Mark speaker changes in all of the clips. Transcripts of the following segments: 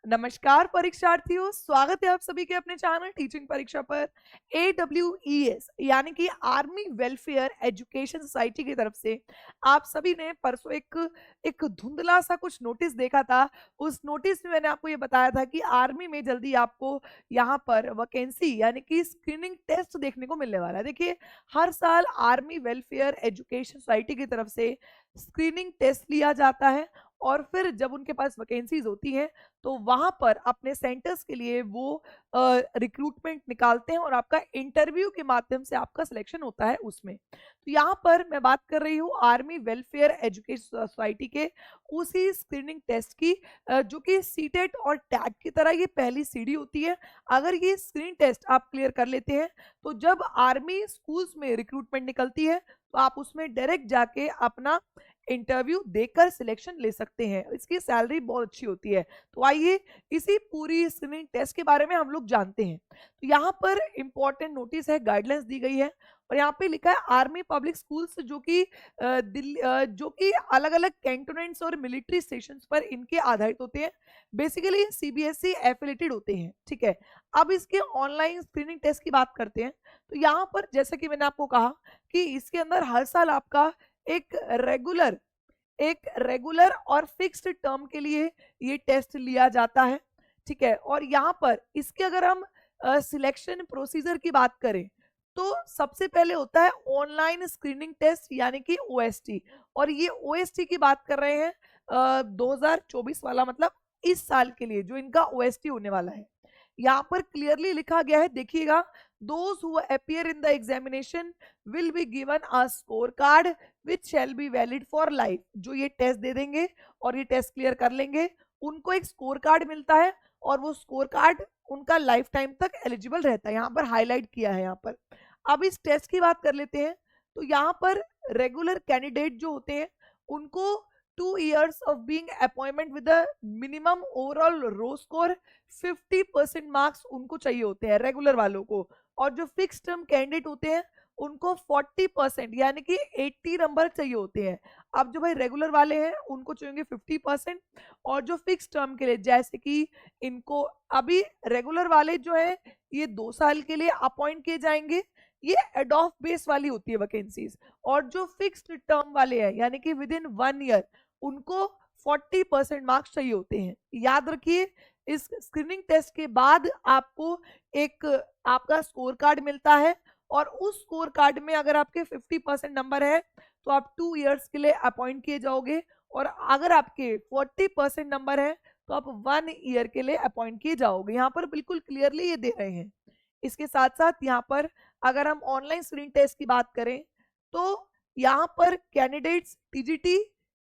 Speaker 1: नमस्कार परीक्षार्थियों, स्वागत है आप सभी के अपने चैनल टीचिंग परीक्षा पर। AWES यानी कि आर्मी वेलफेयर एजुकेशन सोसाइटी की तरफ से आप सभी ने परसों एक धुंधला सा कुछ नोटिस देखा था। उस नोटिस में मैंने आपको ये बताया था कि आर्मी में जल्दी आपको यहाँ पर वैकेंसी यानी कि स्क्रीनिंग टेस्ट देखने को मिलने वाला है। देखिए, हर साल आर्मी वेलफेयर एजुकेशन सोसाइटी की तरफ से स्क्रीनिंग टेस्ट लिया जाता है और फिर जब उनके पास वैकेंसीज होती हैं तो वहां पर अपने सेंटर्स के लिए वो रिक्रूटमेंट निकालते हैं और आपका इंटरव्यू के माध्यम से आपका सिलेक्शन होता है उसमें। तो यहाँ पर मैं बात कर रही हूँ आर्मी वेलफेयर एजुकेशन सोसाइटी के उसी स्क्रीनिंग टेस्ट की, जो कि सीटेट और टैग की तरह ये पहली सीढ़ी होती है। अगर ये स्क्रीनिंग टेस्ट आप क्लियर कर लेते हैं तो जब आर्मी स्कूल्स में रिक्रूटमेंट निकलती है तो आप उसमें डायरेक्ट जाके अपना इंटरव्यू देकर सिलेक्शन ले सकते हैं। इसकी सैलरी बहुत अच्छी होती है। तो आइए इसी पूरी स्क्रीनिंग टेस्ट के बारे में हम लोग जानते हैं। तो यहाँ पर इंपॉर्टेंट नोटिस है, गाइडलाइंस दी गई है और यहाँ पे लिखा है आर्मी पब्लिक स्कूल्स जो कि अलग अलग कैंटोनेंट्स और मिलिट्री स्टेशंस पर इनके आधारित होते हैं। बेसिकली CBSE एफिलेटेड होते हैं, ठीक है। अब इसके ऑनलाइन स्क्रीनिंग टेस्ट की बात करते हैं। तो यहाँ पर जैसा कि मैंने आपको कहा कि इसके अंदर हर साल आपका एक रेगुलर और फिक्स्ड टर्म के लिए ये टेस्ट लिया जाता है, ठीक है। और यहाँ पर इसके अगर हम सिलेक्शन प्रोसीजर की बात करें तो सबसे पहले होता है ऑनलाइन स्क्रीनिंग टेस्ट यानी कि OST। और ये OST की बात कर रहे हैं 2024 वाला, मतलब इस साल के लिए जो इनका OST होने वाला है। यहाँ पर क्लियरली लिखा गया है, देखिएगा, those who appear in the examination will be given a scorecard which shall be valid for life। जो ये टेस्ट दे देंगे और ये टेस्ट क्लियर कर लेंगे उनको एक स्कोर कार्ड मिलता है और वो स्कोर कार्ड उनका लाइफ टाइम तक एलिजिबल रहता है। यहाँ पर हाईलाइट किया है। यहाँ पर अब इस टेस्ट की बात कर लेते हैं। तो यहाँ पर रेगुलर कैंडिडेट जो होते हैं उनको 2 years of being appointment with the minimum overall row score 50% marks उनको चाहिए होते हैं रेगुलर वालों को। और जो फिक्स टर्म कैंडिडेट होते हैं उनको 40% यानी कि 80 नंबर चाहिए होते हैं। अब जो भाई रेगुलर वाले हैं उनको चाहिए 50% और जो फिक्स टर्म के लिए, जैसे कि इनको अभी रेगुलर वाले जो है ये 2 साल के लिए अपॉइंट किए जाएंगे, ये एडॉफ बेस वाली होती है वैकेंसीज। और जो फिक्स्ड टर्म वाले हैं यानी कि विद इन 1 ईयर उनको 40% मार्क्स चाहिए होते हैं। याद रखिए, इस स्क्रीनिंग टेस्ट के बाद आपको एक आपका स्कोर कार्ड मिलता है और उस स्कोर कार्ड में अगर आपके 50% नंबर है तो आप 2 इयर्स के लिए अपॉइंट किए जाओगे और अगर आपके 40% नंबर है तो आप 1 ईयर के लिए अपॉइंट किए जाओगे। यहाँ पर बिल्कुल क्लियरली ये दे रहे हैं। इसके साथ साथ यहाँ पर अगर हम ऑनलाइन स्क्रीनिंग टेस्ट की बात करें तो यहाँ पर कैंडिडेट्स TGT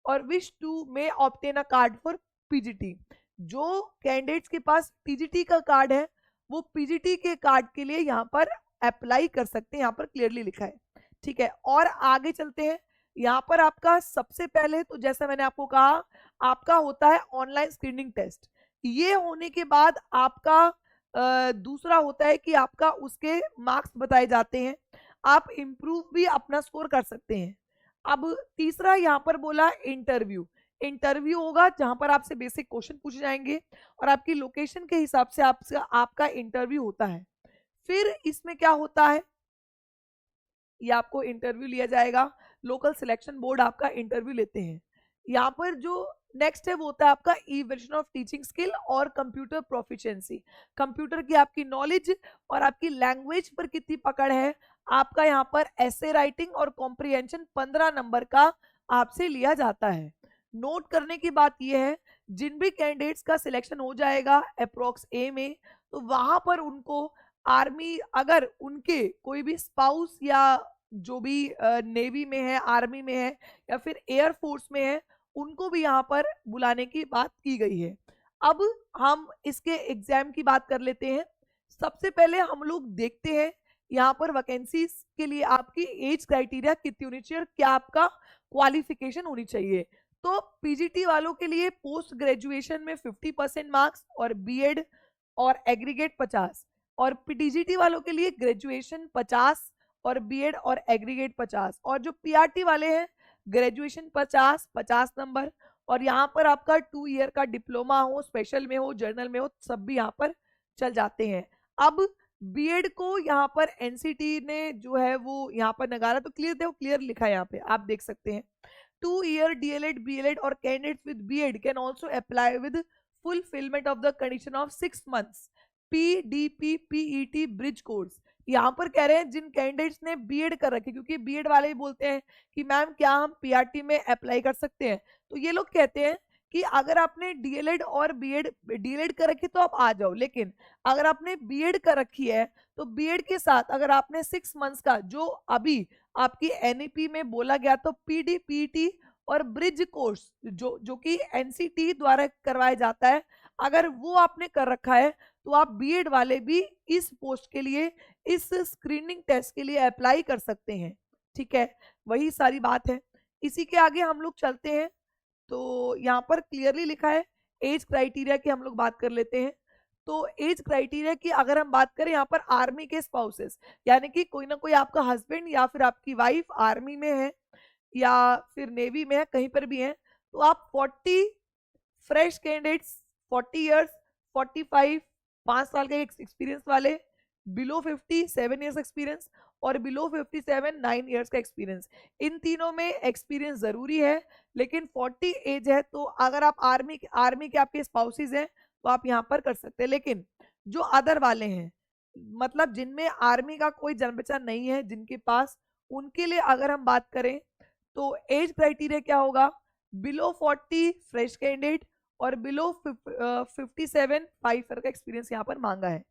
Speaker 1: और विश टू में obtain a card for PGT। जो कैंडिडेट्स के पास TGT का कार्ड है वो PGT के कार्ड के लिए यहाँ पर अप्लाई कर सकते हैं। यहाँ पर क्लियरली लिखा है, ठीक है। और आगे चलते हैं। यहाँ पर आपका सबसे पहले तो जैसा मैंने आपको कहा आपका होता है ऑनलाइन स्क्रीनिंग टेस्ट। ये होने के बाद आपका दूसरा होता है कि आपका उसके मार्क्स बताए जाते हैं। आप इम्प्रूव भी अपना स्कोर कर सकते हैं। अब तीसरा यहाँ पर बोला इंटरव्यू होगा जहां पर आपसे बेसिक क्वेश्चन पूछे जाएंगे और आपकी लोकेशन के हिसाब से आपका इंटरव्यू होता है। फिर इसमें क्या होता है, ये आपको इंटरव्यू लिया जाएगा, लोकल सिलेक्शन बोर्ड आपका इंटरव्यू लेते हैं। यहाँ पर जो नेक्स्ट है वो होता है आपका इवैल्यूएशन ऑफ टीचिंग स्किल और कंप्यूटर प्रोफिशिएंसी। कंप्यूटर की आपकी नॉलेज और आपकी लैंग्वेज पर कितनी पकड़ है। आपका यहाँ पर एसे राइटिंग और कॉम्प्रिहेंशन 15 नंबर का आपसे लिया जाता है। नोट करने की बात यह है, जिन भी कैंडिडेट्स का सिलेक्शन हो जाएगा अप्रोक्स A में, तो वहां पर उनको आर्मी, अगर उनके कोई भी स्पाउस या जो भी नेवी में है, आर्मी में है या फिर एयरफोर्स में है, उनको भी यहाँ पर बुलाने की बात की गई है। अब हम इसके एग्जाम की बात कर लेते हैं। सबसे पहले हम लोग देखते हैं यहाँ पर वैकेंसीज के लिए आपकी एज क्राइटेरिया कितनी होनी चाहिए और क्या आपका क्वालिफिकेशन होनी चाहिए। तो PGT वालों के लिए पोस्ट ग्रेजुएशन में 50% मार्क्स और BEd और एग्रीगेट 50, और TGT वालों के लिए ग्रेजुएशन 50 और BEd और एग्रीगेट 50, और जो PRT वाले हैं ग्रेजुएशन 50 नंबर और यहाँ पर आपका 2 ईयर का डिप्लोमा हो, स्पेशल में हो, जर्नल में हो, सब भी यहाँ पर चल जाते हैं। अब बीएड को यहाँ पर एनसीटी ने जो है वो यहाँ पर नकारा, तो क्लियर देखो, क्लियर लिखा है यहाँ पे, आप देख सकते हैं 2 year DLED BLED or candidates with BEd can also apply with fulfillment of the condition of 6 months PDP PET bridge course। यहाँ पर कह रहे हैं जिन कैंडिडेट्स ने बीएड कर रखी, क्योंकि बीएड वाले ही बोलते हैं कि मैम क्या हम पीआरटी में अप्लाई कर सकते हैं, तो ये लोग कहते हैं कि अगर आपने डीएलएड और बीएड डीएलएड कर रखी तो आप आ जाओ, लेकिन अगर आपने बीएड कर रखी है तो बीएड के साथ अगर आपने 6 मंथ्स का जो अभी आपकी एनईपी में बोला गया तो पीडी पीटी और ब्रिज कोर्स जो कि एनसीटी द्वारा करवाया जाता है, अगर वो आपने कर रखा है तो आप बीएड वाले भी इस पोस्ट के लिए, इस स्क्रीनिंग टेस्ट के लिए अप्लाई कर सकते हैं। ठीक है, वही सारी बात है। इसी के आगे हम लोग चलते हैं, तो यहाँ पर क्लियरली लिखा है एज क्राइटेरिया की हम लोग बात कर लेते हैं। तो एज क्राइटेरिया की अगर हम बात करें, यहाँ पर आर्मी के स्पाउसेस, यानी कि कोई ना कोई आपका हस्बैंड या फिर आपकी वाइफ आर्मी में है या फिर नेवी में है, कहीं पर भी है, तो आप 40 फ्रेश कैंडिडेट्स 40 इयर्स 45 5 साल के एक्सपीरियंस वाले, बिलो 50 7 इयर्स एक्सपीरियंस और बिलो 57 9 इयर्स का एक्सपीरियंस, इन तीनों में एक्सपीरियंस जरूरी है। लेकिन 40 एज है तो अगर आप आर्मी के आपके स्पाउसेस हैं तो आप यहाँ पर कर सकते हैं। लेकिन जो अदर वाले हैं, मतलब जिनमें आर्मी का कोई जान पहचान नहीं है जिनके पास, उनके लिए अगर हम बात करें तो एज क्राइटेरिया क्या होगा, बिलो 40 फ्रेश कैंडिडेट और बिलो 57 5 ईयर का एक्सपीरियंस यहाँ पर मांगा है।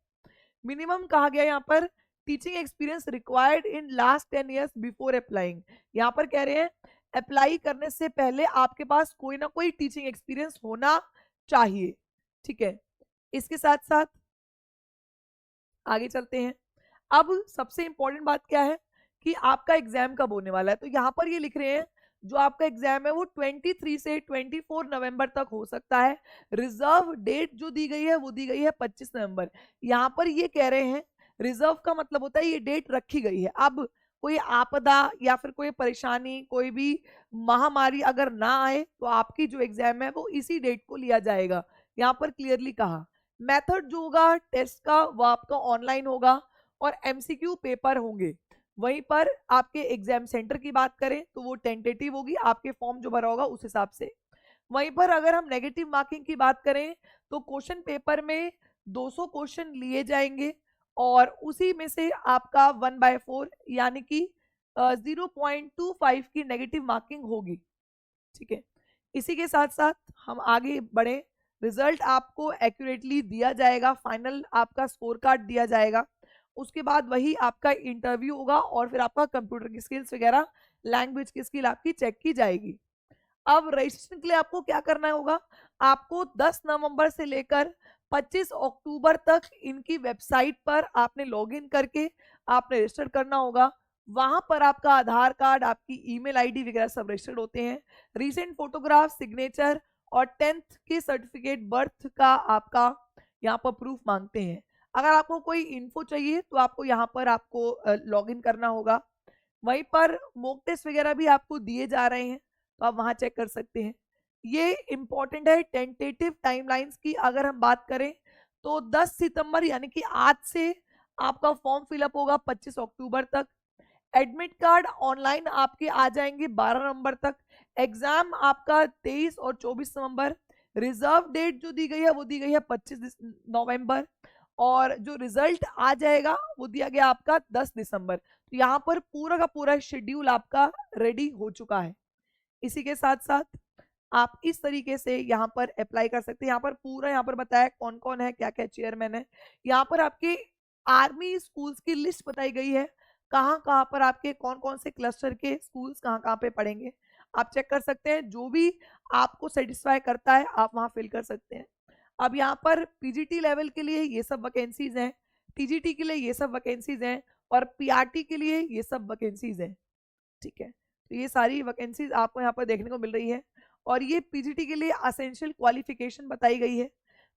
Speaker 1: मिनिमम कहा गया यहाँ पर teaching experience required in last 10 years before applying. यहाँ पर कह रहे हैं अप्लाई करने से पहले आपके पास कोई ना कोई टीचिंग एक्सपीरियंस होना चाहिए। ठीक है, इसके साथ साथ आगे चलते हैं। अब सबसे इंपॉर्टेंट बात क्या है कि आपका एग्जाम कब होने वाला है, तो यहाँ पर ये लिख रहे हैं जो आपका एग्जाम है वो 23 से 24 नवंबर तक हो सकता है। रिजर्व डेट जो दी गई है वो दी गई है 25 नवंबर। यहाँ पर ये कह रहे हैं, रिजर्व का मतलब होता है ये डेट रखी गई है। अब कोई आपदा या फिर कोई परेशानी, कोई भी महामारी अगर ना आए तो आपकी जो एग्जाम है वो इसी डेट को लिया जाएगा। यहाँ पर क्लियरली कहा मेथड जो होगा टेस्ट का वो आपका ऑनलाइन होगा और एमसीक्यू पेपर होंगे। वहीं पर आपके एग्जाम सेंटर की बात करें तो वो टेंटेटिव होगी, आपके फॉर्म जो भरा होगा उस हिसाब से। वहीं पर अगर हम नेगेटिव मार्किंग की बात करें तो क्वेश्चन पेपर में 200 क्वेश्चन लिए जाएंगे और उसी में से आपका 1/4 यानी कि 0.25 की नेगेटिव मार्किंग होगी। ठीक है, इसी के साथ साथ हम आगे बढ़े, रिजल्ट आपको एक्यूरेटली दिया जाएगा, फाइनल आपका स्कोर कार्ड दिया जाएगा, उसके बाद वही आपका इंटरव्यू होगा और फिर आपका कंप्यूटर की स्किल्स वगैरह, लैंग्वेज की स्किल आपकी चेक की जाएगी। अब रजिस्ट्रेशन के लिए आपको क्या करना होगा, आपको 10 नवंबर से लेकर 25 अक्टूबर तक इनकी वेबसाइट पर आपने लॉगिन करके आपने रजिस्टर करना होगा। वहां पर आपका आधार कार्ड, आपकी ईमेल आईडी वगैरह सब रजिस्टर्ड होते हैं। रीसेंट फोटोग्राफ, सिग्नेचर और 10th के सर्टिफिकेट, बर्थ का आपका यहाँ पर प्रूफ मांगते हैं। अगर आपको कोई इन्फो चाहिए तो आपको यहाँ पर आपको लॉगिन करना होगा। वहीं पर मॉक टेस्ट वगैरह भी आपको दिए जा रहे हैं तो आप वहां चेक कर सकते हैं। ये इंपॉर्टेंट है। टेंटेटिव टाइमलाइंस की अगर हम बात करें तो 10 सितंबर यानी कि आज से आपका फॉर्म फिलअप होगा 25 अक्टूबर तक। एडमिट कार्ड ऑनलाइन आपके आ जाएंगे 12 नवंबर तक। एग्जाम आपका 23 और 24 नवंबर। रिजर्व डेट जो दी गई है वो दी गई है 25 नवंबर और जो रिजल्ट आ जाएगा वो दिया गया आपका 10 दिसंबर। तो यहाँ पर पूरा का पूरा शेड्यूल आपका रेडी हो चुका है। इसी के साथ साथ आप इस तरीके से यहाँ पर अप्लाई कर सकते हैं। यहाँ पर पूरा यहाँ पर बताया कौन कौन है, क्या क्या चेयरमैन है। यहाँ पर आपके आर्मी स्कूल्स की लिस्ट बताई गई है, कहाँ कहाँ पर आपके कौन कौन से क्लस्टर के स्कूल्स कहाँ कहाँ पे पढ़ेंगे, आप चेक कर सकते हैं। जो भी आपको सेटिस्फाई करता है आप वहाँ फिल कर सकते हैं। अब यहाँ पर पीजीटी लेवल के लिए ये सब वैकेंसीज हैं, टीजीटी के लिए ये सब वैकेंसीज हैं और पीआरटी के लिए ये सब वैकेंसीज हैं। ठीक है, तो ये सारी वैकेंसीज आपको यहाँ पर देखने को मिल रही है और ये पीजीटी के लिए असेंशियल क्वालिफिकेशन बताई गई है।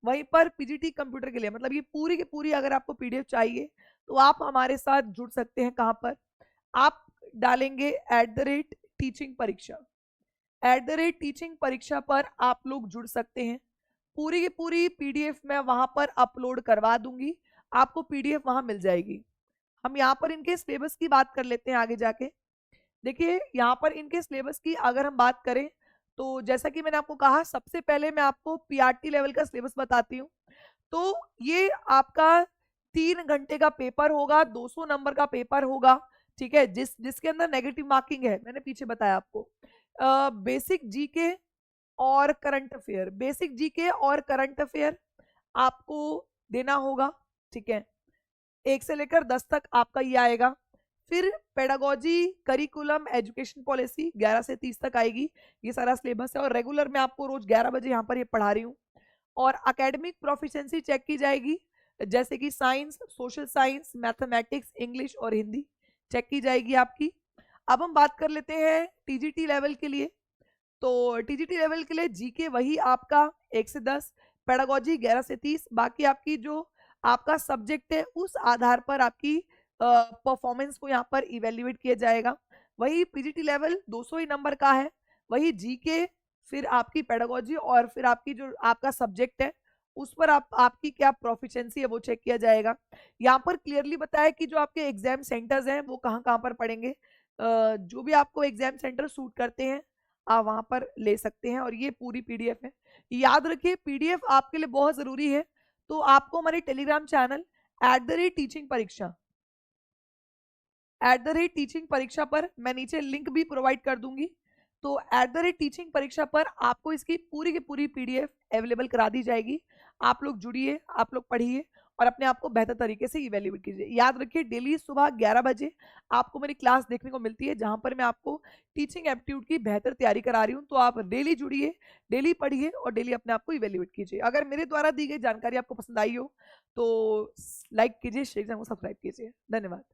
Speaker 1: वहीं पर पीजीटी कंप्यूटर के लिए, मतलब ये पूरी की पूरी अगर आपको पीडीएफ चाहिए तो आप हमारे साथ जुड़ सकते हैं। कहाँ पर आप डालेंगे @टीचिंग परीक्षा, @टीचिंग परीक्षा पर आप लोग जुड़ सकते हैं। पूरी की पूरी पीडीएफ मैं वहां पर अपलोड करवा दूंगी, आपको पीडीएफ वहां मिल जाएगी। हम यहाँ पर इनके सिलेबस की बात कर लेते हैं आगे जाके। देखिए यहाँ पर इनके सिलेबस की अगर हम बात करें तो जैसा कि मैंने आपको कहा, सबसे पहले मैं आपको पीआरटी लेवल का सिलेबस बताती हूँ। तो ये आपका 3 घंटे का पेपर होगा, 200 नंबर का पेपर होगा, ठीक है, जिसके अंदर नेगेटिव मार्किंग है, मैंने पीछे बताया आपको। बेसिक जीके और करंट अफेयर, बेसिक जीके और करंट अफेयर आपको देना होगा, ठीक है। 1 से लेकर 10 तक आपका ये आएगा। फिर पेडागोजी, करिकुलम, एजुकेशन पॉलिसी 11 से 30 तक आएगी। ये सारा सिलेबस है और रेगुलर मैं आपको रोज 11 बजे यहाँ पर ये पढ़ा रही हूँ। और एकेडमिक प्रोफिशिएंसी चेक की जाएगी, जैसे कि science, social science, mathematics, English और हिंदी चेक की जाएगी आपकी। अब हम बात कर लेते हैं टीजीटी लेवल के लिए। तो टीजीटी लेवल के लिए जीके वही आपका 1 से 10, पेडागोजी 11 से 30, बाकी आपकी जो आपका सब्जेक्ट है उस आधार पर आपकी परफॉर्मेंस को यहाँ पर इवेल्युएट किया जाएगा। वही पीजीटी लेवल 200 ही नंबर का है, वही जीके, फिर आपकी पेडागोजी और फिर आपकी जो आपका सब्जेक्ट है उस पर आपकी क्या प्रोफिशिएंसी है वो चेक किया जाएगा। यहाँ पर क्लियरली बताया कि जो आपके एग्जाम सेंटर्स हैं वो कहाँ कहाँ पर पड़ेंगे। जो भी आपको एग्जाम सेंटर सूट करते हैं आप वहां पर ले सकते हैं। और ये पूरी पीडीएफ है, याद रखिए पीडीएफ आपके लिए बहुत जरूरी है। तो आपको हमारे टेलीग्राम चैनल @टीचिंग परीक्षा @टीचिंग परीक्षा पर मैं नीचे लिंक भी प्रोवाइड कर दूंगी। तो @टीचिंग परीक्षा पर आपको इसकी पूरी की पूरी पीडीएफ अवेलेबल करा दी जाएगी। आप लोग जुड़िए, आप लोग पढ़िए और अपने आप को बेहतर तरीके से इवेल्युएट कीजिए। याद रखिए डेली सुबह 11 बजे आपको मेरी क्लास देखने को मिलती है, जहां पर मैं आपको टीचिंग एप्टीट्यूड की बेहतर तैयारी करा रही हूँ। तो आप डेली जुड़िए, डेली पढ़िए और डेली अपने आप को इवेल्युएट कीजिए। अगर मेरे द्वारा दी गई जानकारी आपको पसंद आई हो तो लाइक कीजिए, शेयर को सब्सक्राइब कीजिए। धन्यवाद।